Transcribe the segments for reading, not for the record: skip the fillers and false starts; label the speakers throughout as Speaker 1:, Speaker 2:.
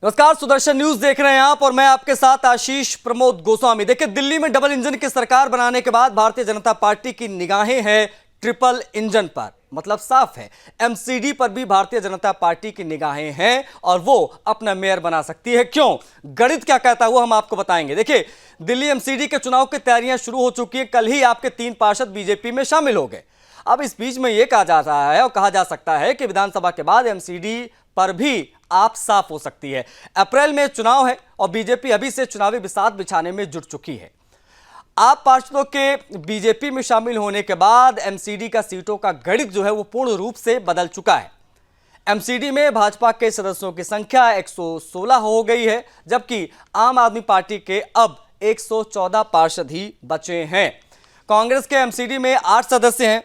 Speaker 1: नमस्कार, सुदर्शन न्यूज देख रहे हैं आप और मैं आपके साथ आशीष प्रमोद गोस्वामी। देखिए, दिल्ली में डबल इंजन की सरकार बनाने के बाद भारतीय जनता पार्टी की निगाहें हैं ट्रिपल इंजन पर। मतलब साफ है, एमसीडी पर भी भारतीय जनता पार्टी की निगाहें हैं और वो अपना मेयर बना सकती है। क्यों, गणित क्या कहता है वो हम आपको बताएंगे। देखिए, दिल्ली एमसीडी के चुनाव की तैयारियां शुरू हो चुकी है। कल ही आपके 3 पार्षद बीजेपी में शामिल हो गए। अब इस बीच में यह कहा जा रहा है और कहा जा सकता है कि विधानसभा के बाद एमसीडी पर भी आप साफ हो सकती है। अप्रैल में चुनाव है और बीजेपी अभी से चुनावी बिसात बिछाने में जुट चुकी है। आप पार्षदों के बीजेपी में शामिल होने के बाद एमसीडी का सीटों का गणित जो है वो पूर्ण रूप से बदल चुका है। एमसीडी में भाजपा के सदस्यों की संख्या 116 हो गई है, जबकि आम आदमी पार्टी के अब 114 पार्षद ही बचे हैं। कांग्रेस के एमसीडी में 8 सदस्य हैं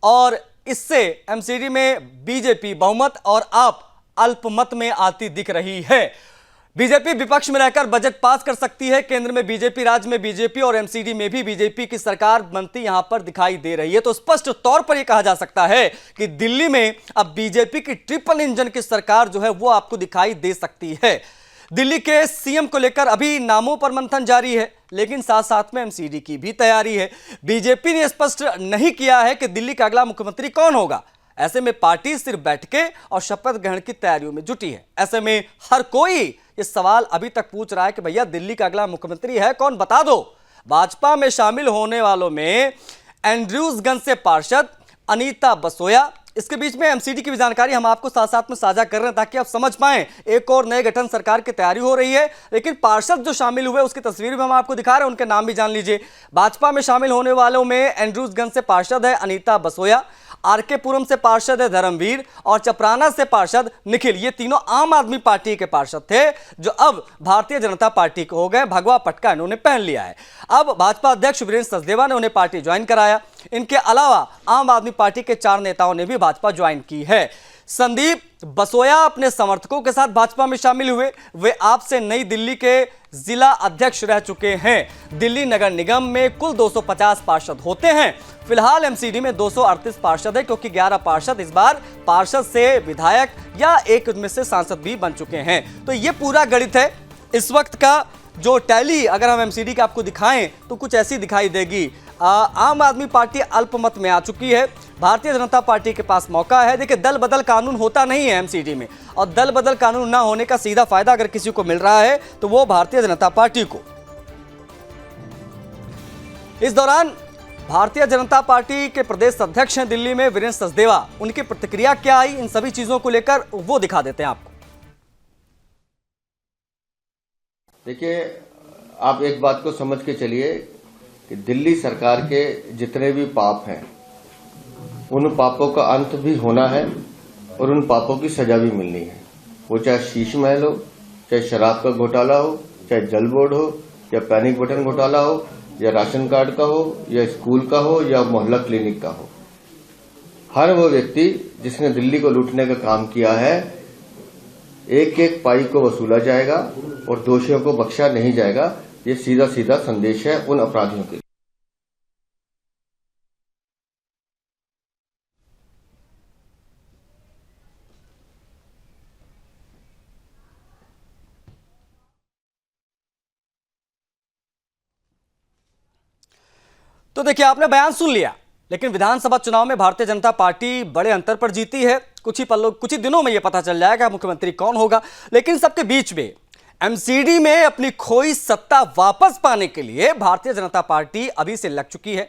Speaker 1: और इससे एमसीडी में बीजेपी बहुमत और आप अल्पमत में आती दिख रही है। बीजेपी विपक्ष में रहकर बजट पास कर सकती है। केंद्र में बीजेपी, राज्य में बीजेपी और एमसीडी में भी बीजेपी की सरकार बनती यहां पर दिखाई दे रही है। तो स्पष्ट तौर पर यह कहा जा सकता है कि दिल्ली में अब बीजेपी की ट्रिपल इंजन की सरकार जो है वो आपको दिखाई दे सकती है। दिल्ली के सीएम को लेकर अभी नामों पर मंथन जारी है, लेकिन साथ साथ में एमसीडी की भी तैयारी है। बीजेपी ने स्पष्ट नहीं किया है कि दिल्ली का अगला मुख्यमंत्री कौन होगा। ऐसे में पार्टी सिर्फ बैठके और शपथ ग्रहण की तैयारियों में जुटी है। ऐसे में हर कोई ये सवाल अभी तक पूछ रहा है कि भैया दिल्ली का अगला मुख्यमंत्री है कौन, बता दो। भाजपा में शामिल होने वालों में एंड्रयूजगंज से पार्षद अनीता बसोया, इसके बीच में एमसीडी की भी जानकारी हम आपको साथ साथ में साझा कर रहे हैं ताकि आप समझ पाएं। एक और नए गठन सरकार की तैयारी हो रही है, लेकिन पार्षद जो शामिल हुए उसकी तस्वीर भी हम आपको दिखा रहे हैं, उनके नाम भी जान लीजिए। भाजपा में शामिल होने वालों में एंड्रयूजगंज से पार्षद है अनीता बसोया, आरके पुरम से पार्षद है धर्मवीर और चपराना से पार्षद निखिल। ये तीनों आम आदमी पार्टी के पार्षद थे जो अब भारतीय जनता पार्टी के हो गए। भगवा पटका इन्होंने पहन लिया है। अब भाजपा अध्यक्ष वीरेंद्र सचदेवा ने उन्हें पार्टी ज्वाइन कराया। इनके अलावा आम आदमी पार्टी के 4 नेताओं ने भी भाजपा ज्वाइन की है। संदीप बसोया अपने समर्थकों के साथ भाजपा में शामिल हुए। वे आपसे नई दिल्ली के जिला अध्यक्ष रह चुके हैं। दिल्ली नगर निगम में कुल 250 पार्षद होते हैं। फिलहाल एमसीडी में 238 पार्षद है, क्योंकि 11 पार्षद इस बार पार्षद से विधायक या एक में से सांसद भी बन चुके हैं। तो ये पूरा गणित है। इस वक्त का जो टैली अगर हम एमसीडी का आपको दिखाएं तो कुछ ऐसी दिखाई देगी। आम आदमी पार्टी अल्पमत में आ चुकी है। भारतीय जनता पार्टी के पास मौका है। देखिए, दल बदल कानून होता नहीं है एमसीडी में, और दल बदल कानून ना होने का सीधा फायदा अगर किसी को मिल रहा है तो वो भारतीय जनता पार्टी को। इस दौरान भारतीय जनता पार्टी के प्रदेश अध्यक्ष हैं दिल्ली में वीरेंद्र सचदेवा। उनकी प्रतिक्रिया क्या आई, इन सभी चीजों को लेकर वो दिखा देते हैं आपको।
Speaker 2: देखिए, आप एक बात को समझ के चलिए कि दिल्ली सरकार के जितने भी पाप हैं उन पापों का अंत भी होना है और उन पापों की सजा भी मिलनी है। वो चाहे शीश महल हो, चाहे शराब का घोटाला हो, चाहे जल बोर्ड हो, या पैनिक बटन घोटाला हो, या राशन कार्ड का हो, या स्कूल का हो, या मोहल्ला क्लिनिक का हो। हर वो व्यक्ति जिसने दिल्ली को लूटने का काम किया है, एक एक पाई को वसूला जाएगा और दोषियों को बख्शा नहीं जाएगा। ये सीधा सीधा संदेश है उन अपराधियों के लिए।
Speaker 1: तो देखिए, आपने बयान सुन लिया, लेकिन विधानसभा चुनाव में भारतीय जनता पार्टी बड़े अंतर पर जीती है। कुछ ही दिनों में यह पता चल जाएगा मुख्यमंत्री कौन होगा। लेकिन सबके बीच में एमसीडी में अपनी खोई सत्ता वापस पाने के लिए भारतीय जनता पार्टी अभी से लग चुकी है।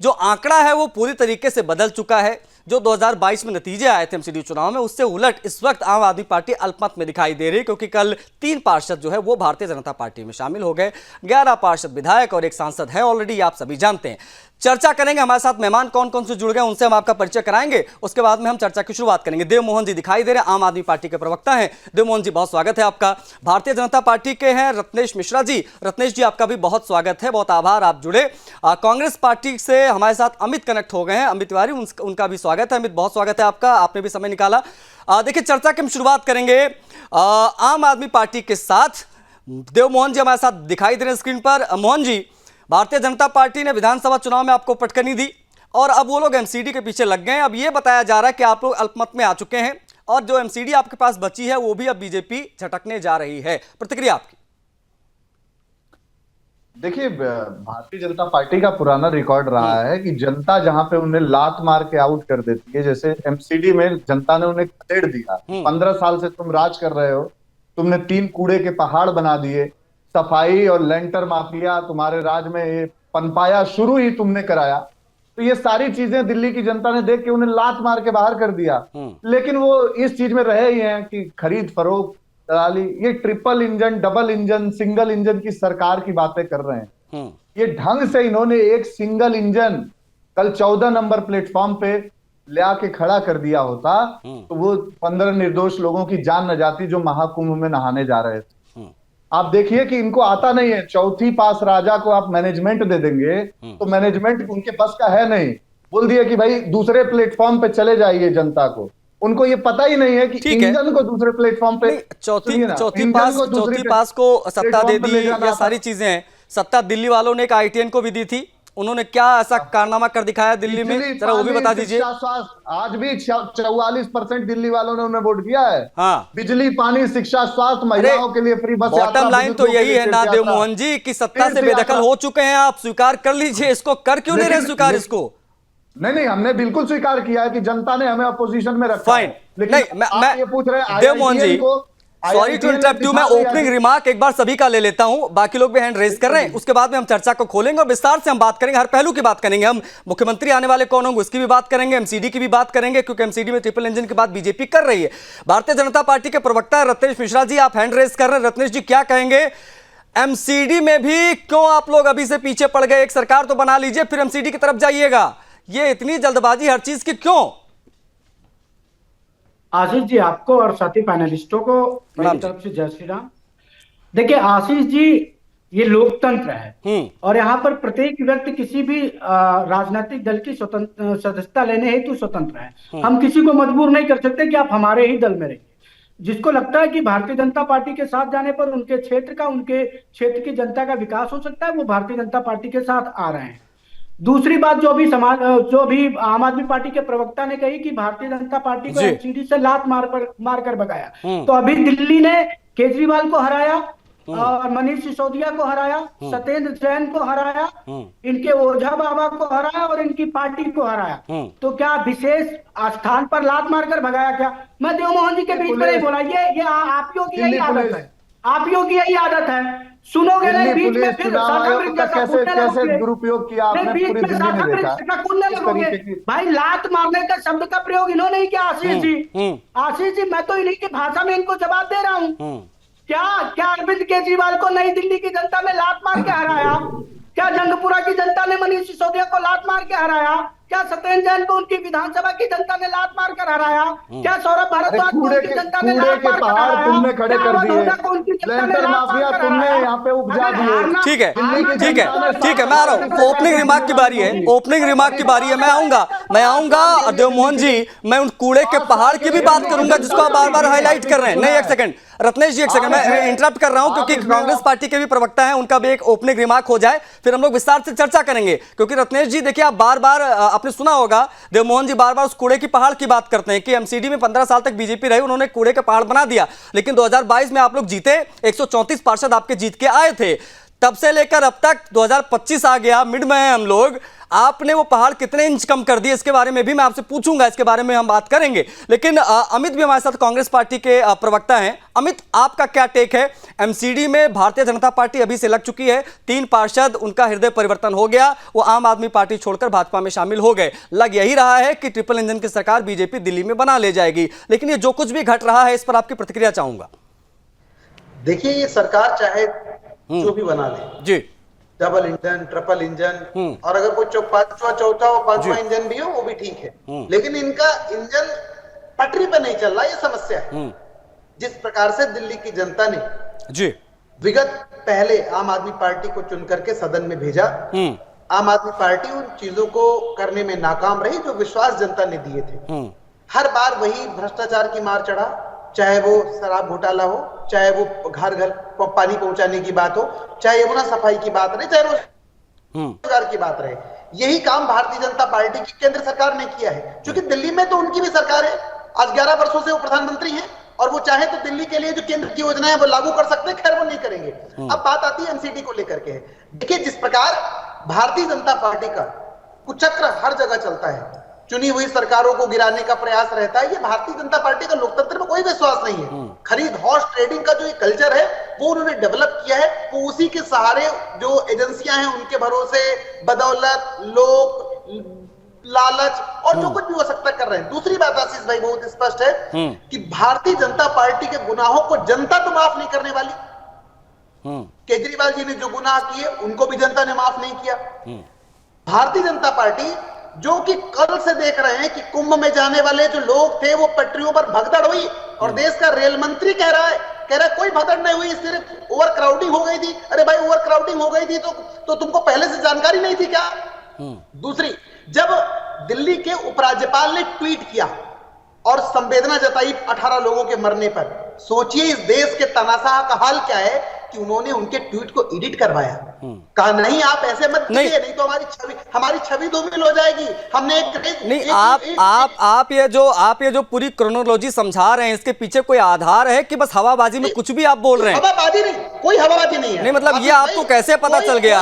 Speaker 1: जो आंकड़ा है वो पूरी तरीके से बदल चुका है। जो 2022 में नतीजे आए थे एमसीडी चुनाव में, उससे उलट इस वक्त आम आदमी पार्टी अल्पमत में दिखाई दे रही है, क्योंकि कल 3 पार्षद जो है वो भारतीय जनता पार्टी में शामिल हो गए। 11 पार्षद विधायक और एक सांसद है ऑलरेडी, आप सभी जानते हैं। चर्चा करेंगे, हमारे साथ मेहमान कौन कौन से जुड़ गए उनसे हम आपका परिचय कराएंगे। उसके बाद में हम चर्चा की शुरुआत करेंगे। देव मोहन जी दिखाई दे रहे हैं, आम आदमी पार्टी के प्रवक्ता हैं। देव मोहन जी, बहुत स्वागत है आपका। भारतीय जनता पार्टी के हैं रत्नेश मिश्रा जी। रत्नेश जी, आपका भी बहुत स्वागत है, बहुत आभार आप जुड़े। कांग्रेस पार्टी से हमारे साथ अमित कनेक्ट हो गए हैं, अमित तिवारी, उनका भी स्वागत है। अमित, बहुत स्वागत है आपका, आपने भी समय निकाला। देखिए, चर्चा की हम शुरुआत करेंगे आम आदमी पार्टी के साथ। देव मोहन जी हमारे साथ दिखाई दे रहे हैं स्क्रीन पर। मोहन जी, भारतीय जनता पार्टी ने विधानसभा चुनाव में आपको पटकनी दी और अब वो लोग एमसीडी के पीछे लग गए हैं। अब ये बताया जा रहा है कि आप लोग अल्पमत में आ चुके हैं और जो एमसीडी आपके पास बची है वो भी अब बीजेपी झटकने जा रही है। प्रतिक्रिया आपकी।
Speaker 3: देखिए, भारतीय जनता पार्टी का पुराना रिकॉर्ड रहा है कि जनता जहां पे उन्हें लात मार के आउट कर देती है, जैसे एमसीडी में जनता ने उन्हें खदेड़ दिया। 15 साल से तुम राज कर रहे हो, तुमने 3 कूड़े के पहाड़ बना दिए, सफाई और लेंटर माफिया तुम्हारे राज में ये पनपाया शुरू ही तुमने कराया। तो ये सारी चीजें दिल्ली की जनता ने देख के उन्हें लात मार के बाहर कर दिया। लेकिन वो इस चीज में रहे ही हैं कि खरीद फरोख्त, दलाली, ये triple engine, double engine, single engine की सरकार की बातें कर रहे हैं। ये ढंग से इन्होंने एक सिंगल इंजन कल 14 नंबर प्लेटफॉर्म पे ले आके खड़ा कर दिया होता तो वो 15 निर्दोष लोगों की जान न जाती जो महाकुंभ में नहाने जा रहे थे। आप देखिए कि इनको आता नहीं है। चौथी पास राजा को आप मैनेजमेंट दे देंगे तो मैनेजमेंट उनके बस का है नहीं। बोल दिया कि भाई दूसरे प्लेटफॉर्म पे चले जाइए जनता को। उनको ये पता ही नहीं है कि इंजन को दूसरे प्लेटफॉर्म पे
Speaker 1: चौथी पास को सत्ता दे दी, ये सारी चीजें हैं। सत्ता दिल्ली वालों ने एक आईटीएन को भी दी थी, उन्होंने क्या ऐसा कारनामा कर दिखाया दिल्ली में, जरा वो भी बता दीजिए।
Speaker 3: आज भी 44% दिल्ली वालों ने उन्हें वोट किया है।
Speaker 1: हाँ,
Speaker 3: बिजली, पानी, शिक्षा, स्वास्थ्य, महिलाओं के लिए फ्री बस।
Speaker 1: बॉटम लाइन तो यही है ना देव मोहन जी कि सत्ता से बेदखल हो चुके हैं आप, स्वीकार कर लीजिए इसको। कर क्यों नहीं रहे स्वीकार इसको?
Speaker 3: नहीं, हमने बिल्कुल स्वीकार किया है कि जनता ने हमें अपोजिशन में रखा।
Speaker 1: फाइन, लेकिन मैं ये पूछ रहे हैं देव Mohan ji, sorry to interrupt you, मैं ओपनिंग रिमार्क एक बार सभी का ले लेता हूं, बाकी लोग भी हैंड रेज कर रहे हैं, उसके बाद में हम चर्चा को खोलेंगे और विस्तार से हम बात करेंगे, हर पहलू की बात करेंगे। हम मुख्यमंत्री आने वाले कौन होंगे उसकी भी बात करेंगे, एमसीडी की भी बात करेंगे, क्योंकि एमसीडी में ट्रिपल इंजन की बात बीजेपी कर रही है। भारतीय जनता पार्टी के प्रवक्ता रत्नेश मिश्रा जी, आप हैंड रेज कर रहे हैं। रत्नेश जी, क्या कहेंगे? एमसीडी में भी क्यों आप लोग अभी से पीछे पड़ गए? एक सरकार तो बना लीजिए, फिर एमसीडी की तरफ जाइएगा। ये इतनी जल्दबाजी हर चीज की क्यों?
Speaker 4: आशीष जी, आपको और साथी पैनलिस्टों को मेरी तरफ से जय श्री राम। देखिए आशीष जी, ये लोकतंत्र है और यहाँ पर प्रत्येक व्यक्ति किसी भी राजनीतिक दल की सदस्यता लेने हेतु स्वतंत्र है। हम किसी को मजबूर नहीं कर सकते कि आप हमारे ही दल में रहिए। जिसको लगता है कि भारतीय जनता पार्टी के साथ जाने पर उनके क्षेत्र की जनता का विकास हो सकता है, वो भारतीय जनता पार्टी के साथ आ रहे हैं। दूसरी बात जो भी आम आदमी पार्टी के प्रवक्ता ने कही कि भारतीय जनता पार्टी को एमसीडी से लात मार कर भगाया, तो अभी दिल्ली ने केजरीवाल को हराया और मनीष सिसोदिया को हराया, सत्येंद्र जैन को हराया, इनके ओझा बाबा को हराया और इनकी पार्टी को हराया। तो क्या विशेष स्थान पर लात मारकर भगाया क्या? मैं देव मोहन जी के बीच में नहीं बोला। ये आप लोगों की यही आदत है, आप लोगों की यही आदत है। सुनोगे नहीं, बीच में फिर
Speaker 3: कैसे दुरुपयोग किया आपने, पूरी दिल्ली ने देखा।
Speaker 4: भाई लात मारने का शब्द का प्रयोग इन्होंने ही किया। आशीष जी, मैं तो इन्हीं की भाषा में इनको जवाब दे रहा हूँ। क्या अरविंद केजरीवाल को नई दिल्ली की जनता ने लात मार के हराया? क्या जंगपुरा की जनता ने मनीष सिसोदिया को लात मार के हराया? क्या सत्येंद्र जैन को उनकी विधानसभा की जनता ने लात मार कर हराया? क्या सौरभ भारद्वाज को उनकी जनता ने लात मार कर हराया?
Speaker 3: तुमने खड़े कर दिए, लेंटर माफिया तुमने यहाँ पे उपजा दिए।
Speaker 1: ठीक है, मैं आ रहा हूँ। ओपनिंग रिमार्क की बारी है, मैं आऊंगा देव मोहन जी। मैं उन कूड़े के पहाड़ की भी बात करूंगा जिसको आप बार बार हाईलाइट कर रहे हैं। नहीं, एक सेकंड रत्नेश जी, एक सेकंड, मैं इंटरप्ट कर रहा हूं क्योंकि कांग्रेस पार्टी के भी प्रवक्ता हैं, उनका भी एक ओपनिंग रिमार्क हो जाए, फिर हम लोग विस्तार से चर्चा करेंगे। क्योंकि रत्नेश जी देखिए, आप बार बार आपने सुना होगा देव मोहन जी बार बार उस कूड़े की पहाड़ की बात करते हैं कि एमसीडी में 15 साल तक बीजेपी रही, उन्होंने कूड़े के पहाड़ बना दिया। लेकिन 2022 में आप लोग जीते, 134 पार्षद आपके जीत के आए थे। तब से लेकर अब तक 2025 आ गया, मिड में हैं हम लोग, आपने वो पहाड़ कितने इंच कम कर दिए इसके बारे में भी मैं आपसे पूछूंगा, इसके बारे में हम बात करेंगे। लेकिन अमित भी हमारे साथ कांग्रेस पार्टी के प्रवक्ता हैं। अमित, आपका क्या टेक है? एमसीडी में भारतीय जनता पार्टी अभी से लग चुकी है, 3 पार्षद, उनका हृदय परिवर्तन हो गया, वो आम आदमी पार्टी छोड़कर भाजपा में शामिल हो गए। लग यही रहा है कि ट्रिपल इंजन की सरकार बीजेपी दिल्ली में बना ले जाएगी। लेकिन ये जो कुछ भी घट रहा है इस पर आपकी प्रतिक्रिया चाहूंगा।
Speaker 5: देखिए, ये सरकार चाहे जो भी बना ले जी, डबल इंजन, ट्रिपल इंजन, और अगर कोई पांचवा, चौथा और 5वां इंजन भी हो वो भी ठीक है, लेकिन इनका इंजन पटरी पे नहीं चल रहा, ये समस्या है। जिस प्रकार से दिल्ली की जनता ने जी विगत पहले आम आदमी पार्टी को चुन करके सदन में भेजा, आम आदमी पार्टी उन चीजों को करने में नाकाम रही जो विश्वास जनता ने दिए थे। हर बार वही भ्रष्टाचार की मार चढ़ा, चाहे वो शराब घोटाला हो, चाहे वो घर घर पानी पहुंचाने की बात हो, चाहे यमुना सफाई की बात रहे, चाहे रोजगार की बात रहे। यही काम भारतीय जनता पार्टी की केंद्र सरकार ने किया है, क्योंकि दिल्ली में तो उनकी भी सरकार है आज 11 वर्षों से वो प्रधानमंत्री हैं और वो चाहे तो दिल्ली के लिए जो केंद्र की योजना है वो लागू कर सकते हैं, खैर वो नहीं करेंगे। अब बात आती है एमसीडी को लेकर के। देखिए जिस प्रकार भारतीय जनता पार्टी का कुचक्र हर जगह चलता है, चुनी हुई सरकारों को गिराने का प्रयास रहता है, ये भारतीय जनता पार्टी का लोकतंत्र में कोई विश्वास नहीं है। खरीद हॉर्स ट्रेडिंग का जो एक कल्चर है वो उन्होंने डेवलप किया है, वो उसी के सहारे जो एजेंसियां हैं उनके भरोसे बदौलत लोग लालच और जो कुछ भी हो सकता कर रहे हैं। दूसरी बात आशीष भाई बहुत स्पष्ट है कि भारतीय जनता पार्टी के गुनाहों को जनता तो माफ नहीं करने वाली। केजरीवाल जी ने जो गुनाह किए उनको भी जनता ने माफ नहीं किया। भारतीय जनता पार्टी जो कि कल से देख रहे हैं कि कुंभ में जाने वाले जो लोग थे वो पटरियों पर भगदड़ हुई और देश का रेल मंत्री कह रहा है कोई भगदड़ नहीं हुई, सिर्फ ओवर क्राउडिंग हो गई थी। अरे भाई ओवर क्राउडिंग हो गई थी तो तुमको पहले से जानकारी नहीं थी क्या? दूसरी, जब दिल्ली के उपराज्यपाल ने ट्वीट किया और संवेदना जताई 18 लोगों के मरने पर, सोचिए इस देश के तानाशाह का हाल क्या है कि उन्होंने उनके ट्वीट को एडिट करवाया। कहा नहीं आप ऐसे मत कीजिए, नहीं तो हमारी छवि धूमिल हो जाएगी। हमने
Speaker 1: आप ये जो पूरी क्रोनोलॉजी समझा रहे हैं, इसके पीछे कोई आधार है कि बस हवाबाजी में कुछ भी आप बोल रहे हैं?
Speaker 5: हवाबाजी नहीं, कोई हवाबाजी नहीं है।
Speaker 1: नहीं मतलब ये आपको कैसे पता चल गया?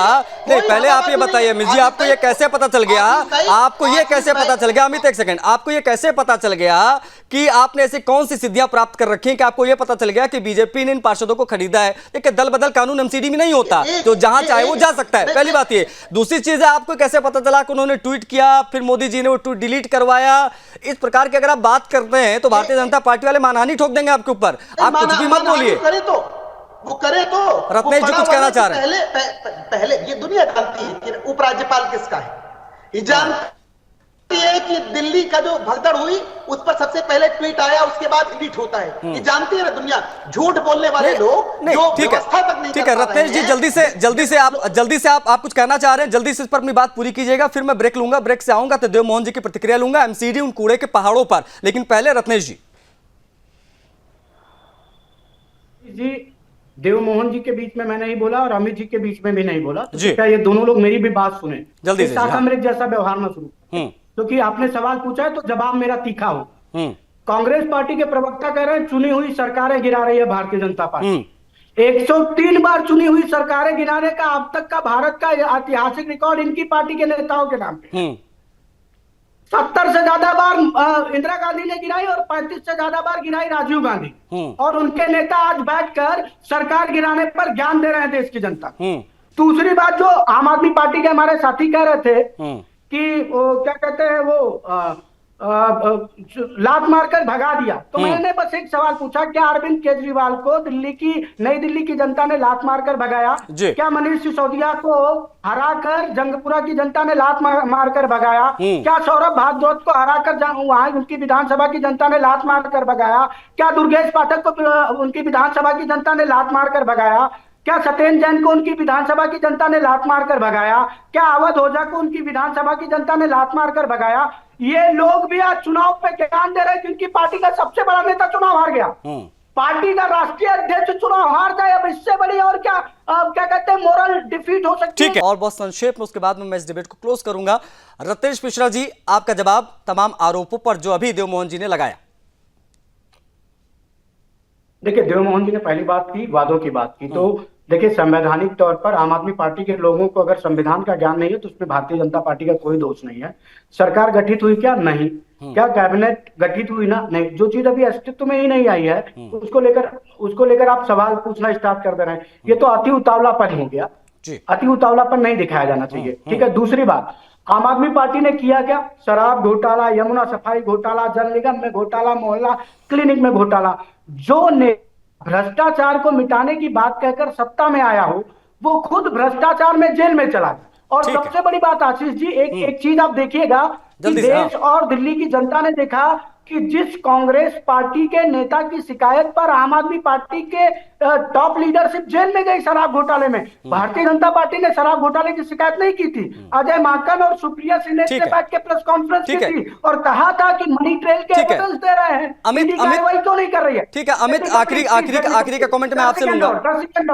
Speaker 1: नहीं पहले आप ये बताइए अमित जी, आपको ये कैसे पता चल गया? आपको ये कैसे पता चल गया? अमित एक सेकंड, आपको ये कैसे पता चल गया कि आपने ऐसी कौन सी सिद्धियां प्राप्त कर रखी हैं कि आपको ये पता चल गया कि बीजेपी ने इन पार्षदों को खरीदा है? देखिए दल बदल कानून एमसीडी में नहीं होता, तो जहां चाहे वो जा सकता है, पहली बात ये। दूसरी चीज है, आपको कैसे पता चला कि उन्होंने ट्वीट किया फिर मोदी जी ने वो ट्वीट डिलीट करवाया? इस प्रकार की अगर आप बात करते हैं तो भारतीय जनता पार्टी वाले मानहानि ठोक देंगे आपके ऊपर। आप कुछ भी मत बोलिए।
Speaker 5: वो करे तो
Speaker 1: रत्नेश जी कुछ कहना चाह रहे हैं?
Speaker 5: पहले ये दुनिया जानती है कि उपराज्यपाल किसका है, ये जानती है कि दिल्ली का जो भगदड़ हुई उस पर सबसे पहले ट्वीट आया, उसके बाद डिलीट होता है। ये जानती है ना दुनिया। झूठ बोलने वाले लोग जो व्यवस्था तक नहीं,
Speaker 1: ठीक है रत्नेश जी, जल्दी से आप कुछ कहना चाह रहे हैं, जल्दी से इस पर अपनी बात पूरी कीजिएगा, फिर मैं ब्रेक लूंगा, ब्रेक से आऊंगा तो देव मोहन जी की प्रतिक्रिया लूंगा एमसीडी उन कूड़े के पहाड़ों पर। लेकिन पहले रत्नेश जी।
Speaker 4: देव मोहन जी के बीच में मैं नहीं बोला और अमित जी के बीच में भी नहीं बोला, तो क्या ये दोनों लोग मेरी भी बात सुने?
Speaker 1: जल्दी से
Speaker 4: सामरिक जैसा व्यवहार में शुरू, क्योंकि आपने सवाल पूछा है तो जवाब मेरा तीखा हो। कांग्रेस पार्टी के प्रवक्ता कह रहे हैं चुनी हुई सरकारें गिरा रही है भारतीय जनता पार्टी। 103 बार चुनी हुई सरकारें गिराने का अब तक का भारत का ऐतिहासिक रिकॉर्ड इनकी पार्टी के नेताओं के नाम पे। 70 से ज्यादा बार इंदिरा गांधी ने गिराई और 35 से ज्यादा बार गिराई राजीव गांधी, और उनके नेता आज बैठकर सरकार गिराने पर ज्ञान दे रहे हैं देश की जनता। दूसरी बात, जो आम आदमी पार्टी के हमारे साथी कह रहे थे कि क्या कहते हैं वो लात मारकर भगा दिया, तो मैंने बस एक सवाल पूछा, क्या अरविंद केजरीवाल को नई दिल्ली की जनता ने लात मारकर भगाया? क्या मनीष सिसोदिया को हराकर जंगपुरा की जनता ने लात मारकर भगाया? क्या सौरभ भारद्वाज को हराकर वहां उनकी विधानसभा की जनता ने लात मारकर भगाया? क्या दुर्गेश पाठक को उनकी विधानसभा की जनता ने लात मारकर भगाया? क्या सत्येंद्र जैन को उनकी विधानसभा की जनता ने लात मारकर भगाया? क्या अवध ओझा को उनकी विधानसभा की जनता ने लात मारकर भगाया? ये लोग भी आज चुनाव पे ज्ञान दे रहे हैं क्योंकि पार्टी का सबसे बड़ा नेता चुनाव हार गया। पार्टी का राष्ट्रीय अध्यक्ष चुनाव हार जाए, अब इससे बड़ी और क्या कहते हैं मोरल डिफीट हो सकती है?
Speaker 1: ठीक है, और बहुत संक्षेप में उसके बाद में मैं इस डिबेट को क्लोज करूंगा। रत्नेश मिश्रा जी, आपका जवाब तमाम आरोपों पर जो अभी देव मोहन जी ने लगाया।
Speaker 4: देखिए, देव मोहन जी ने पहली बात की, वादों की बात की, तो देखिए संवैधानिक तौर पर आम आदमी पार्टी के लोगों को अगर संविधान का ज्ञान नहीं है तो उसमें भारतीय जनता पार्टी का कोई दोष नहीं है। सरकार गठित हुई क्या? नहीं। क्या कैबिनेट गठित हुई ना? नहीं। जो चीज अभी अस्तित्व में ही नहीं आई है उसको लेकर आप सवाल पूछना स्टार्ट कर दे रहे हैं, ये तो अति उतावलापन हो गया। अति उतावलापन नहीं दिखाया जाना चाहिए। ठीक है। दूसरी बात, आम आदमी पार्टी ने किया क्या? शराब घोटाला, यमुना सफाई घोटाला, जल निगम में घोटाला, मोहल्ला क्लिनिक में घोटाला। जो ने भ्रष्टाचार को मिटाने की बात कहकर सत्ता में आया हो, वो खुद भ्रष्टाचार में जेल में चला गया। और सबसे बड़ी बात आशीष जी, एक चीज आप देखिएगा कि देश और दिल्ली की जनता ने देखा कि जिस कांग्रेस पार्टी के नेता की शिकायत पर आम आदमी पार्टी के टॉप लीडरशिप जेल में गई शराब घोटाले में, भारतीय जनता पार्टी ने शराब घोटाले की शिकायत नहीं की थी। अजय माकन और सुप्रिया सिंह ने बैठ के प्रेस कॉन्फ्रेंस की थी और कहा था कि मनी ट्रेल के एविडेंस दे रहे हैं, अमित कार्रवाई क्यों नहीं कर रही है?
Speaker 1: ठीक है अमित, आखिरी का कमेंट मैं आपसे लूंगा।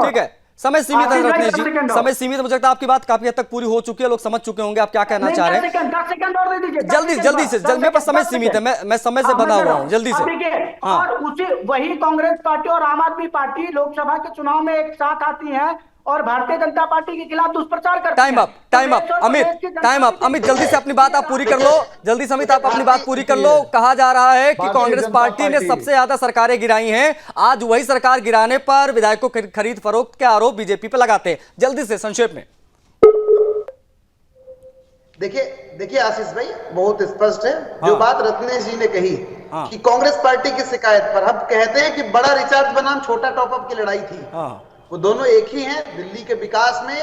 Speaker 1: ठीक है, समय सीमित है
Speaker 4: आशीष भाई,
Speaker 1: रत्नेश
Speaker 4: 10
Speaker 1: जी,
Speaker 4: सेकंड और।
Speaker 1: समय सीमित है। मुझे लगता है आपकी बात काफी हद तक पूरी हो चुकी है, लोग समझ चुके होंगे आप क्या कहना चाह रहे हैं।
Speaker 4: 10 सेकंड और दे दीजिए, 10
Speaker 1: जल्दी
Speaker 4: सेकंड
Speaker 1: जल्दी
Speaker 4: बस,
Speaker 1: से,
Speaker 4: 10
Speaker 1: मेरे पास समय
Speaker 4: सेकंड,
Speaker 1: सीमित है, मैं समय से
Speaker 4: हाँ,
Speaker 1: बंधा
Speaker 4: मैं
Speaker 1: हुआ
Speaker 4: कह
Speaker 1: हूँ, जल्दी से।
Speaker 4: अब देखिए,
Speaker 1: हाँ।
Speaker 4: और उसी वही कांग्रेस पार्टी और आम आदमी पार्टी लोकसभा के चुनाव में एक साथ आती है और भारतीय जनता पार्टी के खिलाफ दुष्प्रचार करती
Speaker 1: टाइम
Speaker 4: है।
Speaker 1: अप, टाइम अप,
Speaker 4: प्रदेश और
Speaker 1: अमित,
Speaker 4: प्रदेश की जनता
Speaker 1: टाइम अप,
Speaker 4: भी
Speaker 1: अमित
Speaker 4: देखती
Speaker 1: जल्दी
Speaker 4: है।
Speaker 1: से अपनी बात आप पूरी कर लो, जल्दी से अमित आप अपनी बात पूरी कर लो। कहा जा रहा है कि
Speaker 3: भारतीय
Speaker 1: कांग्रेस
Speaker 3: जनता
Speaker 1: पार्टी ने
Speaker 3: पार्टी
Speaker 1: सबसे ज्यादा सरकारें गिराई हैं, आज वही सरकार गिराने पर विधायकों की खरीद फरोख्त के आरोप बीजेपी पर लगाते हैं। जल्दी से संक्षेप में।
Speaker 5: देखिए आशीष भाई, बहुत स्पष्ट है जो
Speaker 1: हाँ।
Speaker 5: बात रत्नेश जी ने कही
Speaker 1: हाँ।
Speaker 5: कि कांग्रेस पार्टी की शिकायत पर हम कहते हैं कि बड़ा रिचार्ज बनाम छोटा टॉपअप की लड़ाई थी।
Speaker 1: हाँ।
Speaker 5: वो दोनों एक ही हैं। दिल्ली के विकास में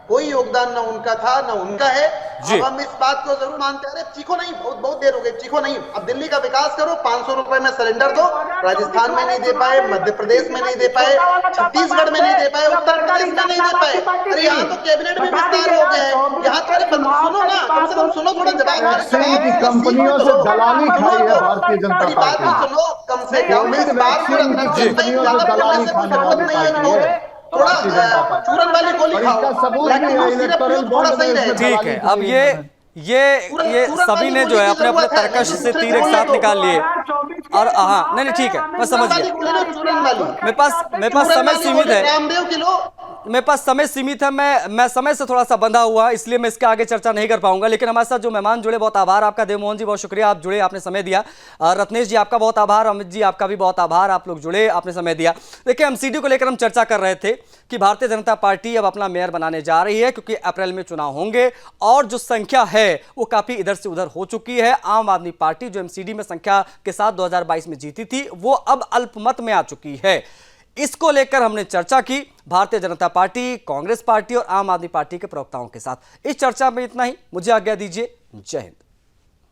Speaker 5: कोई योगदान ना उनका था ना उनका है। अब हम इस बात को जरूर मानते हैं। अरे चीखो नहीं, बहुत देर हो गई, चीखो नहीं। अब दिल्ली का विकास करो, 500 रुपए में सरेंडर दो। राजस्थान में नहीं दे पाए, मध्य प्रदेश में नहीं दे पाए, छत्तीसगढ़ में नहीं दे पाए, उत्तर प्रदेश में नहीं दे पाए। अरे यहाँ तो कैबिनेट में विस्तार हो गया है। यहाँ तो अरे सुनो ना, कम से कम सुनो, थोड़ा जवाब
Speaker 3: वैक्सीन की कंपनियों से दलाली खाई है भारतीय जनता
Speaker 5: मेरी बात
Speaker 3: पार्टी।
Speaker 5: तो सुनो, कम से कम
Speaker 3: कोविड
Speaker 5: इस बात को
Speaker 3: वैक्सीन की
Speaker 5: रत्नेश भाई
Speaker 3: कंपनियों से
Speaker 5: ज्यादा
Speaker 3: दलाली
Speaker 5: बोलने से कोई
Speaker 3: खाने
Speaker 5: जरूरत
Speaker 3: वाली
Speaker 5: नहीं है
Speaker 3: पार्टी
Speaker 5: इनको।
Speaker 3: है
Speaker 5: थोड़ा
Speaker 3: भारतीय जनता पार्टी।
Speaker 5: चूरन वाली गोली
Speaker 3: और
Speaker 5: खाओ,
Speaker 3: इसका सबूत
Speaker 5: लेकिन
Speaker 3: भी है,
Speaker 5: वो सिर्फ
Speaker 3: इलेक्टोरल
Speaker 5: थोड़ा
Speaker 3: बॉन्ड में
Speaker 5: सही
Speaker 3: इसमें
Speaker 5: रहेगा।
Speaker 1: ठीक है, अब ये सभी ने जो है अपने अपने तर्कश से तीर एक साथ निकाल लिए। और हाँ, नहीं ठीक है, मैं समझ गया। मेरे पास समय सीमित है,
Speaker 5: रामदेव किलो
Speaker 1: मेरे पास समय सीमित है, मैं समय से थोड़ा सा बंधा हुआ, इसलिए मैं इसके आगे चर्चा नहीं कर पाऊंगा। लेकिन हमारे साथ जो मेहमान जुड़े, बहुत आभार आपका। देवमोहन जी बहुत शुक्रिया, आप जुड़े, आपने समय दिया। रत्नेश जी आपका बहुत आभार, अमित जी आपका भी बहुत आभार, आप लोग जुड़े, आपने समय दिया। देखिए, एमसीडी को लेकर हम चर्चा कर रहे थे कि भारतीय जनता पार्टी अब अपना मेयर बनाने जा रही है, क्योंकि अप्रैल में चुनाव होंगे और जो संख्या है वो काफी इधर से उधर हो चुकी है। आम आदमी पार्टी जो एमसीडी में संख्या के साथ 2022 में जीती थी, वो अब अल्पमत में आ चुकी है। इसको लेकर हमने चर्चा की भारतीय जनता पार्टी, कांग्रेस पार्टी और आम आदमी पार्टी के प्रवक्ताओं के साथ। इस चर्चा में इतना ही, मुझे आज्ञा दीजिए। जय हिंद।